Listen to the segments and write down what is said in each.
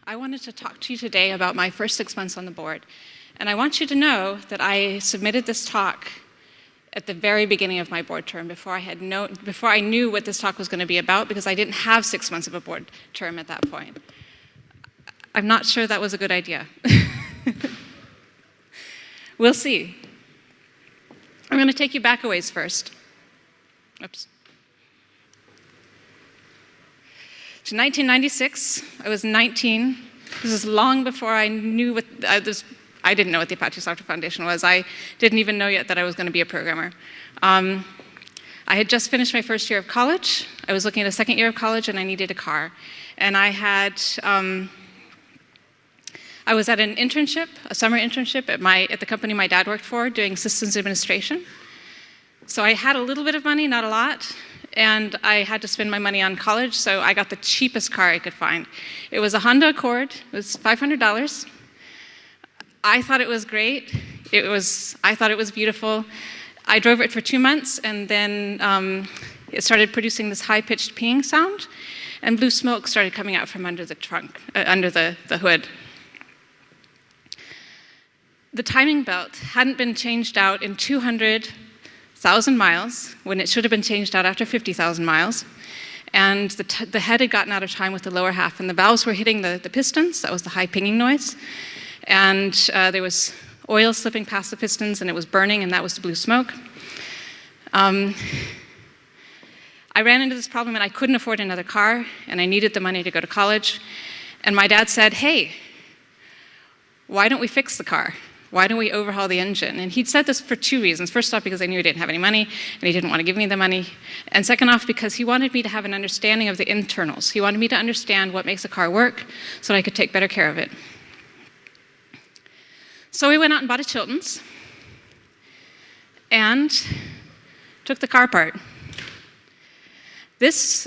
I wanted to talk to you today about my first 6 months on the board. And I want you to know that I submitted this talk at the very beginning of my board term, before I knew what this talk was going to be about, because I didn't have 6 months of a board term at that point. I'm not sure that was a good idea. We'll see. I'm going to take you back a ways first. Oops. To 1996, I was 19. This is long before I knew what I didn't know what the Apache Software Foundation was. I didn't even know yet that I was going to be a programmer. I had just finished my first year of college. I was looking at a second year of college, and I needed a car. And I was at an internship, a summer internship at the company my dad worked for, doing systems administration. So I had a little bit of money, not a lot, and I had to spend my money on college, so I got the cheapest car I could find. It was a Honda Accord. It was $500. I thought it was great. I thought it was beautiful. I drove it for 2 months, and then it started producing this high-pitched peeing sound, and blue smoke started coming out from under the trunk, under the hood. The timing belt hadn't been changed out in 200,000 miles, when it should have been changed out after 50,000 miles. And the head had gotten out of time with the lower half, and the valves were hitting the pistons. That was the high pinging noise. And there was oil slipping past the pistons, and it was burning, and that was the blue smoke. I ran into this problem, and I couldn't afford another car, and I needed the money to go to college. And my dad said, "Hey, why don't we fix the car? Why don't we overhaul the engine?" And he'd said this for 2 reasons. First off, because I knew he didn't have any money, and he didn't want to give me the money. And second off, because he wanted me to have an understanding of the internals. He wanted me to understand what makes a car work so that I could take better care of it. So we went out and bought a Chilton's and took the car apart. This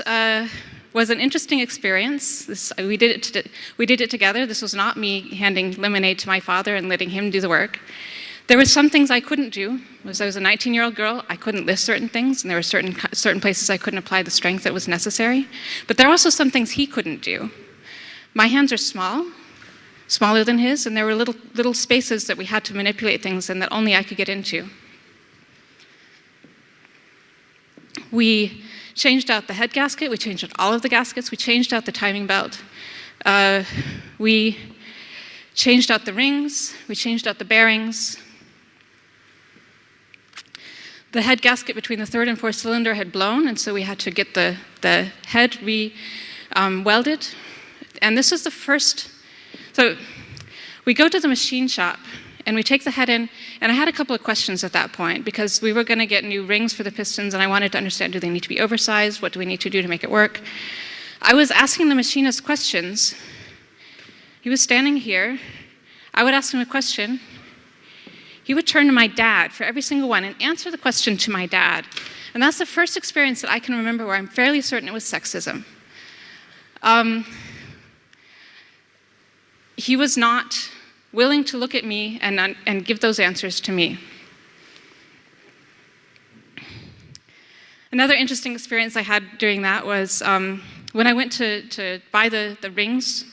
was an interesting experience. We did it together. This was not me handing lemonade to my father and letting him do the work. There were some things I couldn't do. As I was a 19-year-old girl, I couldn't lift certain things, and there were certain places I couldn't apply the strength that was necessary. But there were also some things he couldn't do. My hands are smaller than his, and there were little spaces that we had to manipulate things and that only I could get into. We changed out the head gasket, we changed out all of the gaskets, we changed out the timing belt, we changed out the rings, we changed out the bearings. The head gasket between the third and fourth cylinder had blown, and so we had to get the head welded. And this was the first, so we go to the machine shop, and we take the head in, and I had a couple of questions at that point, because we were going to get new rings for the pistons, and I wanted to understand, do they need to be oversized? What do we need to do to make it work? I was asking the machinist questions. He was standing here. I would ask him a question. He would turn to my dad for every single one and answer the question to my dad. And that's the first experience that I can remember where I'm fairly certain it was sexism. He was not willing to look at me and give those answers to me. Another interesting experience I had during that was when I went to buy the rings.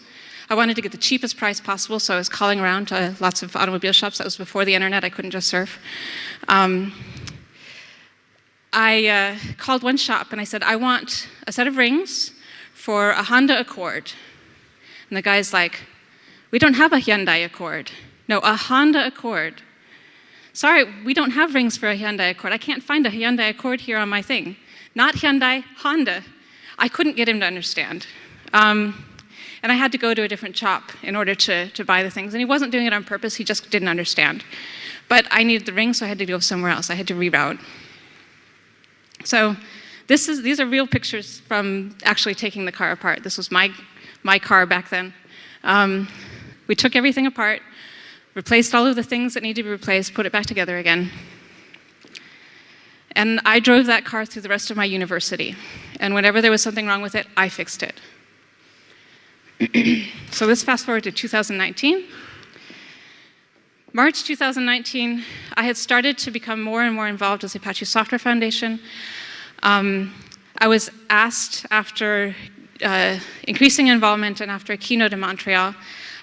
I wanted to get the cheapest price possible, so I was calling around to lots of automobile shops. That was before the internet. I couldn't just surf. I called one shop, and I said, "I want a set of rings for a Honda Accord." And the guy's like, "We don't have a Hyundai Accord." "No, a Honda Accord." "Sorry, we don't have rings for a Hyundai Accord. I can't find a Hyundai Accord here on my thing." "Not Hyundai, Honda." I couldn't get him to understand. And I had to go to a different shop in order to buy the things. And he wasn't doing it on purpose, he just didn't understand. But I needed the ring, so I had to go somewhere else. I had to reroute. So these are real pictures from actually taking the car apart. This was my car back then. We took everything apart, replaced all of the things that needed to be replaced, put it back together again. And I drove that car through the rest of my university. And whenever there was something wrong with it, I fixed it. So let's fast forward to 2019. March 2019, I had started to become more and more involved with the Apache Software Foundation. I was asked after increasing involvement and after a keynote in Montreal,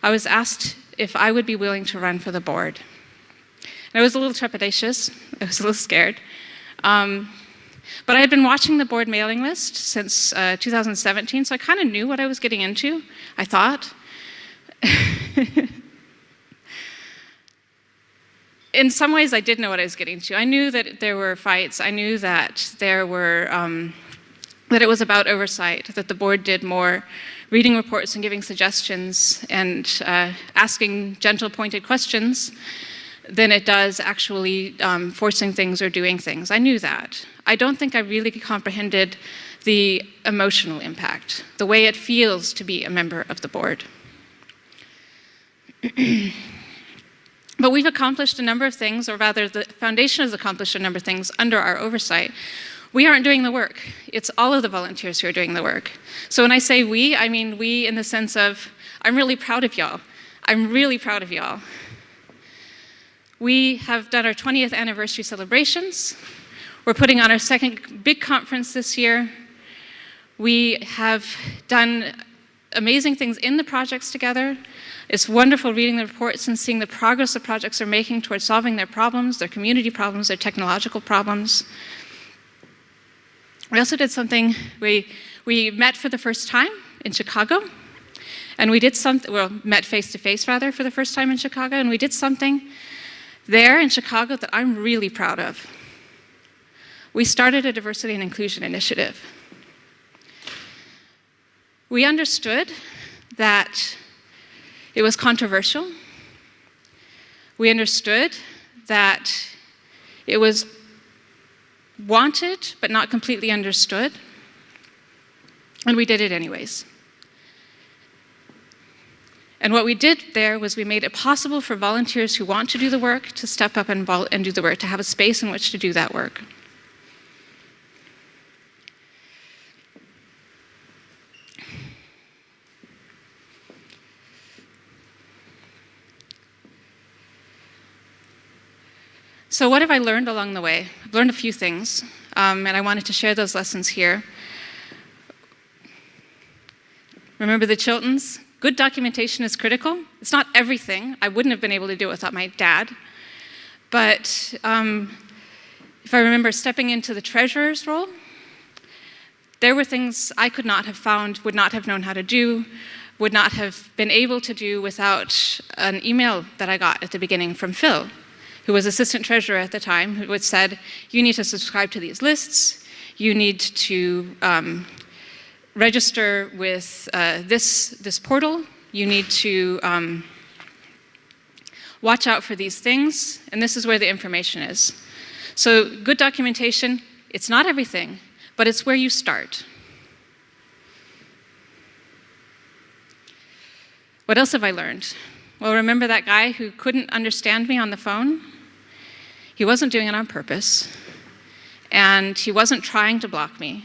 I was asked if I would be willing to run for the board. And I was a little trepidatious, I was a little scared. But I had been watching the board mailing list since 2017, so I kind of knew what I was getting into, I thought. In some ways, I did know what I was getting into. I knew that there were fights. I knew that there were, that it was about oversight, that the board did more reading reports and giving suggestions and asking gentle, pointed questions than it does actually forcing things or doing things. I knew that. I don't think I really comprehended the emotional impact, the way it feels to be a member of the board. But we've accomplished a number of things, or rather the foundation has accomplished a number of things under our oversight. We aren't doing the work. It's all of the volunteers who are doing the work. So when I say we, I mean we in the sense of, I'm really proud of y'all. I'm really proud of y'all. We have done our 20th anniversary celebrations. We're putting on our second big conference this year. We have done amazing things in the projects together. It's wonderful reading the reports and seeing the progress the projects are making towards solving their problems, their community problems, their technological problems. We also did something, we met for the first time in Chicago, and we did something, well, met face-to-face rather, for the first time in Chicago, and we did something there in Chicago that I'm really proud of. We started a diversity and inclusion initiative. We understood that it was controversial. We understood that it was wanted but not completely understood, and we did it anyways. And what we did there was we made it possible for volunteers who want to do the work to step up and do the work, to have a space in which to do that work. So what have I learned along the way? I've learned a few things, and I wanted to share those lessons here. Remember the Chiltons? Good documentation is critical. It's not everything. I wouldn't have been able to do it without my dad. But if I remember stepping into the treasurer's role, there were things I could not have found, would not have known how to do, would not have been able to do without an email that I got at the beginning from Phil, who was assistant treasurer at the time, who had said, you need to subscribe to these lists, you need to register with this portal, you need to watch out for these things, and this is where the information is. So good documentation, it's not everything, but it's where you start. What else have I learned? Well, remember that guy who couldn't understand me on the phone? He wasn't doing it on purpose, and he wasn't trying to block me,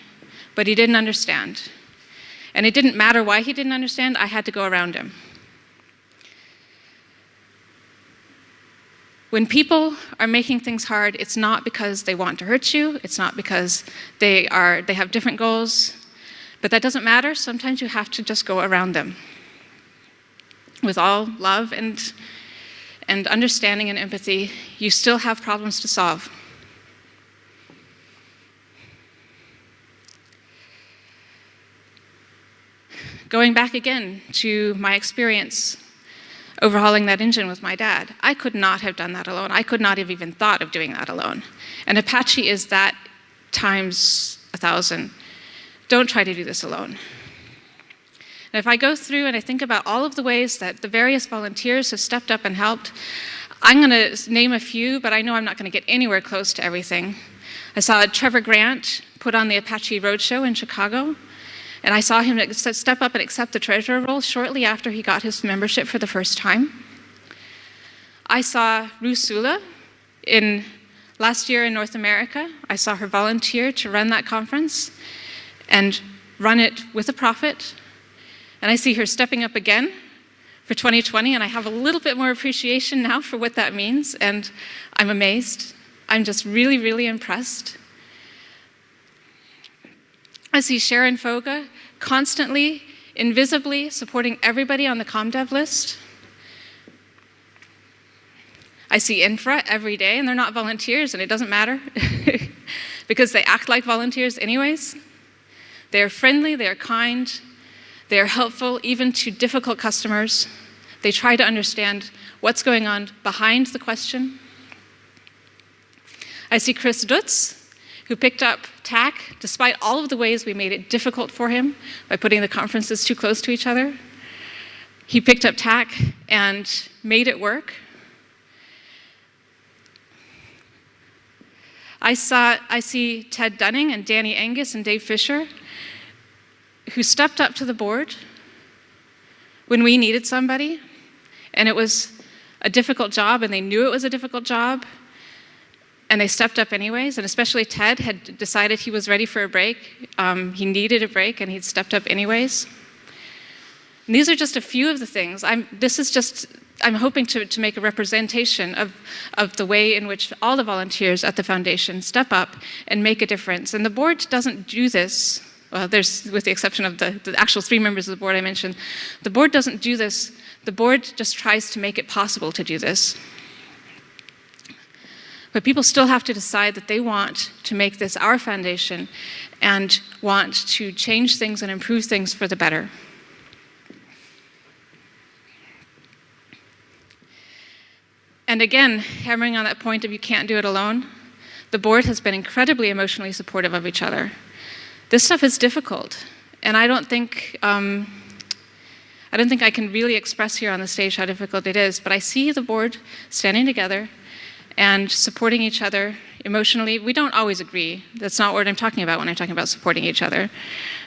but he didn't understand. And it didn't matter why he didn't understand, I had to go around him. When people are making things hard, it's not because they want to hurt you, it's not because they have different goals, but that doesn't matter. Sometimes you have to just go around them with all love and understanding and empathy. You still have problems to solve. Going back again to my experience overhauling that engine with my dad, I could not have done that alone. I could not have even thought of doing that alone. And Apache is that times 1,000. Don't try to do this alone. And if I go through and I think about all of the ways that the various volunteers have stepped up and helped, I'm going to name a few, but I know I'm not going to get anywhere close to everything. I saw Trevor Grant put on the Apache Roadshow in Chicago, and I saw him step up and accept the treasurer role shortly after he got his membership for the first time. I saw Ruth Sula last year in North America. I saw her volunteer to run that conference and run it with a profit. And I see her stepping up again for 2020, and I have a little bit more appreciation now for what that means, and I'm amazed. I'm just really, really impressed. I see Sharon Foga constantly, invisibly supporting everybody on the ComDev list. I see Infra every day, and they're not volunteers, and it doesn't matter because they act like volunteers anyways. They are friendly, they are kind, they are helpful even to difficult customers. They try to understand what's going on behind the question. I see Chris Dutz, who picked up TAC despite all of the ways we made it difficult for him by putting the conferences too close to each other. He picked up TAC and made it work. I see Ted Dunning and Danny Angus and Dave Fisher, who stepped up to the board when we needed somebody, and it was a difficult job, and they knew it was a difficult job, and they stepped up anyways, and especially Ted had decided he was ready for a break. He needed a break, and he'd stepped up anyways. And these are just a few of the things. I'm hoping to make a representation of the way in which all the volunteers at the foundation step up and make a difference. And the board doesn't do this. Well, with the exception of the actual 3 members of the board I mentioned, the board doesn't do this. The board just tries to make it possible to do this. But people still have to decide that they want to make this our foundation and want to change things and improve things for the better. And again, hammering on that point of you can't do it alone, the board has been incredibly emotionally supportive of each other. This stuff is difficult, and I don't think I can really express here on the stage how difficult it is, but I see the board standing together and supporting each other emotionally. We don't always agree. That's not what I'm talking about when I'm talking about supporting each other.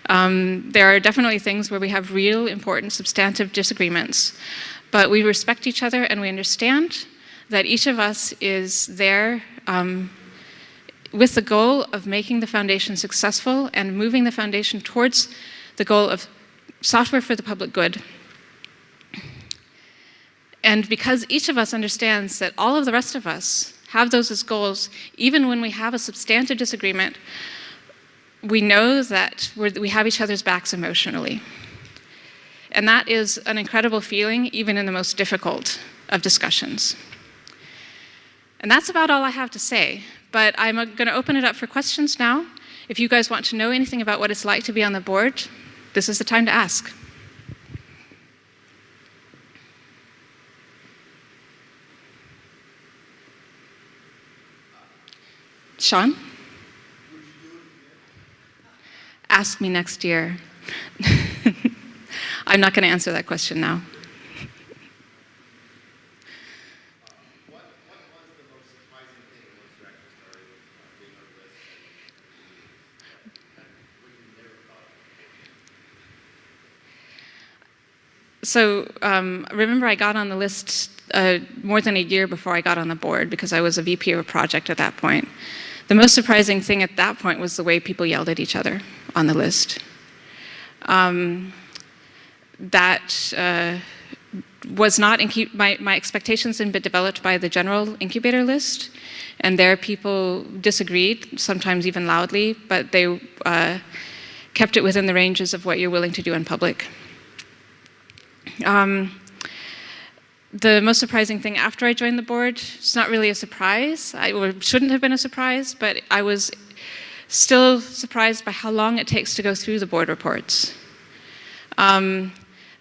There are definitely things where we have real, important, substantive disagreements, but we respect each other and we understand that each of us is there with the goal of making the foundation successful and moving the foundation towards the goal of software for the public good. And because each of us understands that all of the rest of us have those as goals, even when we have a substantive disagreement, we know that we have each other's backs emotionally. And that is an incredible feeling, even in the most difficult of discussions. And that's about all I have to say, but I'm going to open it up for questions now. If you guys want to know anything about what it's like to be on the board, this is the time to ask. Sean? Ask me next year. I'm not going to answer that question now. So remember, I got on the list more than a year before I got on the board because I was a VP of a project at that point. The most surprising thing at that point was the way people yelled at each other on the list. That was not, my expectations hadn't been developed by the general incubator list, and there people disagreed, sometimes even loudly, but they kept it within the ranges of what you're willing to do in public. The most surprising thing after I joined the board, it's not really a surprise, or shouldn't have been a surprise, but I was still surprised by how long it takes to go through the board reports.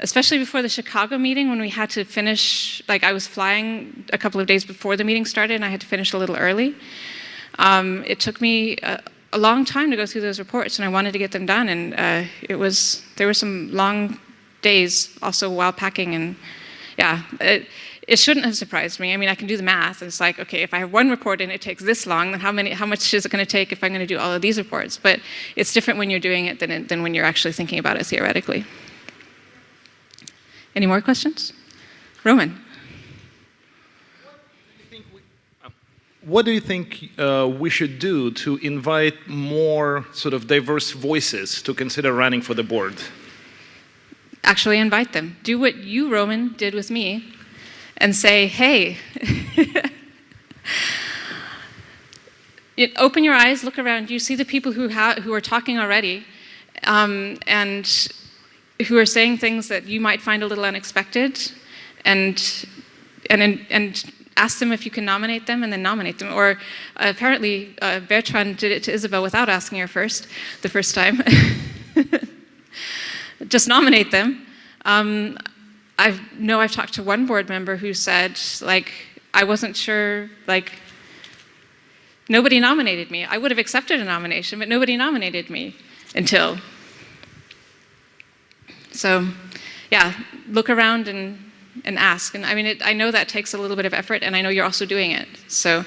Especially before the Chicago meeting when we had to finish, like I was flying a couple of days before the meeting started and I had to finish a little early. It took me a long time to go through those reports and I wanted to get them done, and there were some long days also while packing, and yeah, it shouldn't have surprised me. I mean, I can do the math, and it's like, okay, if I have one report and it takes this long, then how much is it going to take if I'm going to do all of these reports? But it's different when you're doing it than when you're actually thinking about it theoretically. Any more questions? Roman. What do you think we should do to invite more sort of diverse voices to consider running for the board? Actually invite them. Do what you, Roman, did with me and say, hey, open your eyes, look around you, see the people who are talking already, and who are saying things that you might find a little unexpected, and ask them if you can nominate them, and then nominate them. Or apparently Bertrand did it to Isabel without asking her the first time. Just nominate them. I've talked to one board member who said, like, I wasn't sure, like, nobody nominated me. I would have accepted a nomination, but nobody nominated me until. So, yeah, look around and ask. And I mean, I know that takes a little bit of effort, and I know you're also doing it. So,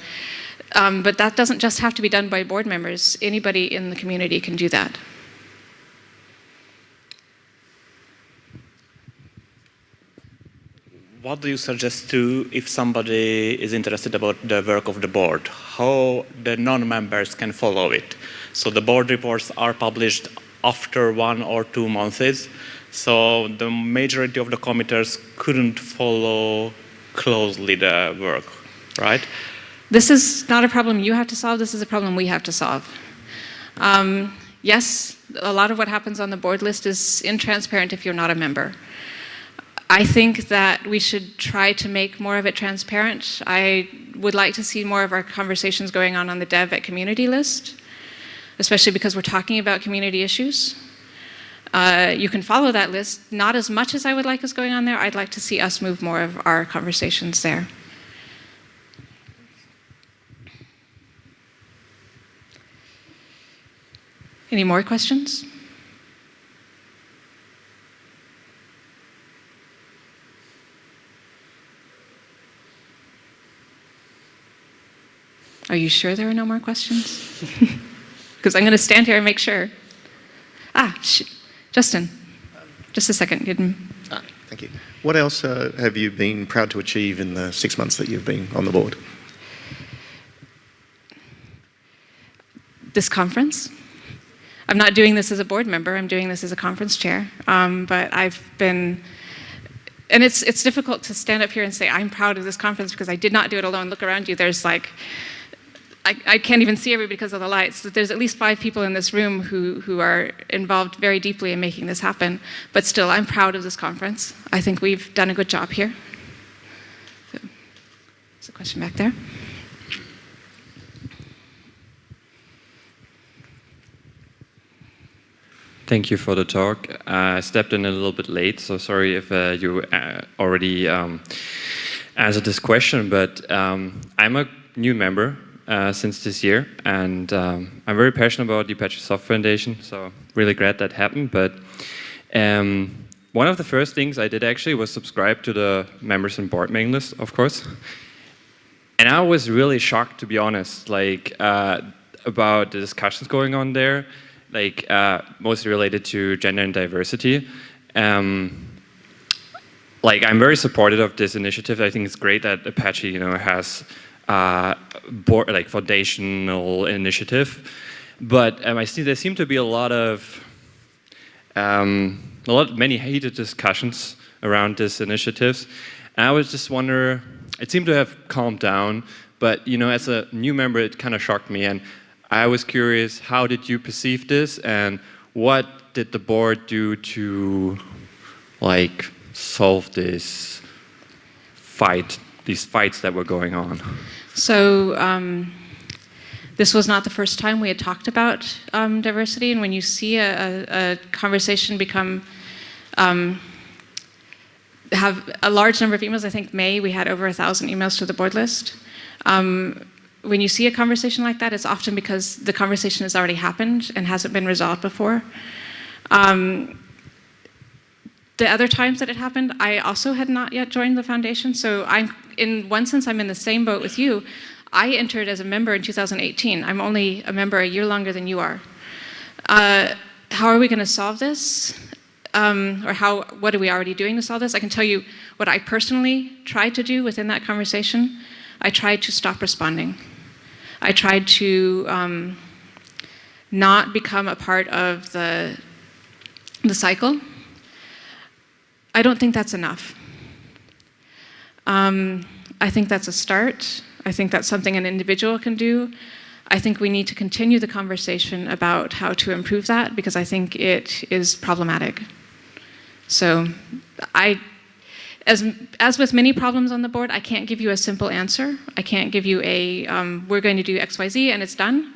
but that doesn't just have to be done by board members. Anybody in the community can do that. What do you suggest to if somebody is interested about the work of the board? How the non-members can follow it? So the board reports are published after 1 or 2 months. So the majority of the committers couldn't follow closely the work, right? This is not a problem you have to solve. This is a problem we have to solve. Yes, a lot of what happens on the board list is intransparent if you're not a member. I think that we should try to make more of it transparent. I would like to see more of our conversations going on the dev at community list, especially because we're talking about community issues. You can follow that list. Not as much as I would like us going on there. I'd like to see us move more of our conversations there. Any more questions? Are you sure there are no more questions? Because I'm going to stand here and make sure. Justin, just a second. Thank you. What else have you been proud to achieve in the 6 months that you've been on the board? This conference. I'm not doing this as a board member. I'm doing this as a conference chair. But I've been, and it's difficult to stand up here and say I'm proud of this conference because I did not do it alone. Look around you. There's like, I can't even see everybody because of the lights. There's at least 5 people in this room who are involved very deeply in making this happen. But still, I'm proud of this conference. I think we've done a good job here. So, there's a question back there. Thank you for the talk. I stepped in a little bit late, so sorry if you already answered this question, but I'm a new member since this year, and I'm very passionate about the Apache Software Foundation, so really glad that happened. But one of the first things I did actually was subscribe to the members and board mailing list, of course. And I was really shocked, to be honest, like about the discussions going on there, like mostly related to gender and diversity. Like I'm very supportive of this initiative. I think it's great that Apache, has board, like foundational initiative, but I see there seem to be many heated discussions around these initiatives. And I was just wonder, it seemed to have calmed down, but as a new member, it kind of shocked me. And I was curious, how did you perceive this, and what did the board do to solve these fights that were going on? So this was not the first time we had talked about diversity, and when you see a conversation have a large number of emails, I think May we had over 1,000 emails to the board list. When you see a conversation like that, it's often because the conversation has already happened and hasn't been resolved before. The other times that it happened, I also had not yet joined the foundation, so in one sense, I'm in the same boat with you. I entered as a member in 2018. I'm only a member a year longer than you are. How are we going to solve this? What are we already doing to solve this? I can tell you what I personally tried to do within that conversation. I tried to stop responding. I tried to not become a part of the cycle. I don't think that's enough. I think that's a start. I think that's something an individual can do. I think we need to continue the conversation about how to improve that, because I think it is problematic. So as with many problems on the board, I can't give you a simple answer. I can't give you a, we're going to do X, Y, Z and it's done.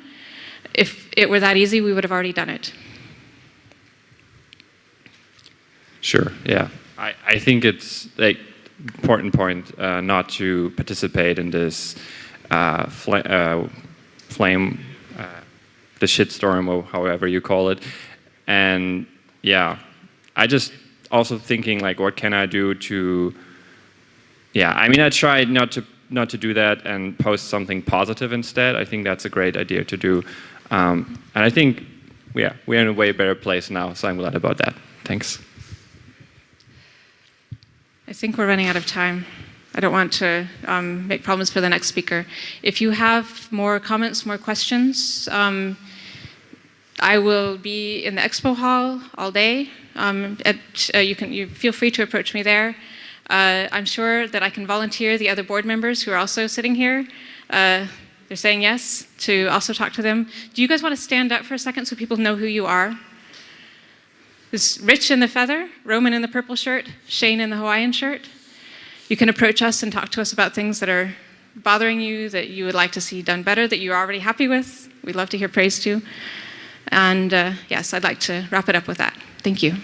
If it were that easy, we would have already done it. Sure, yeah. I think it's like important point not to participate in this flame, the shitstorm or however you call it. And yeah, I just also thinking like, what can I do to, yeah, I mean, I tried not to do that and post something positive instead. I think that's a great idea to do. And I think, yeah, we're in a way better place now, so I'm glad about that. Thanks. I think we're running out of time. I don't want to make problems for the next speaker. If you have more comments, more questions, I will be in the expo hall all day. You feel free to approach me there. I'm sure that I can volunteer the other board members who are also sitting here. They're saying yes to also talk to them. Do you guys want to stand up for a second so people know who you are? This Rich in the feather, Roman in the purple shirt, Shane in the Hawaiian shirt. You can approach us and talk to us about things that are bothering you, that you would like to see done better, that you're already happy with. We'd love to hear praise too. And yes, I'd like to wrap it up with that. Thank you.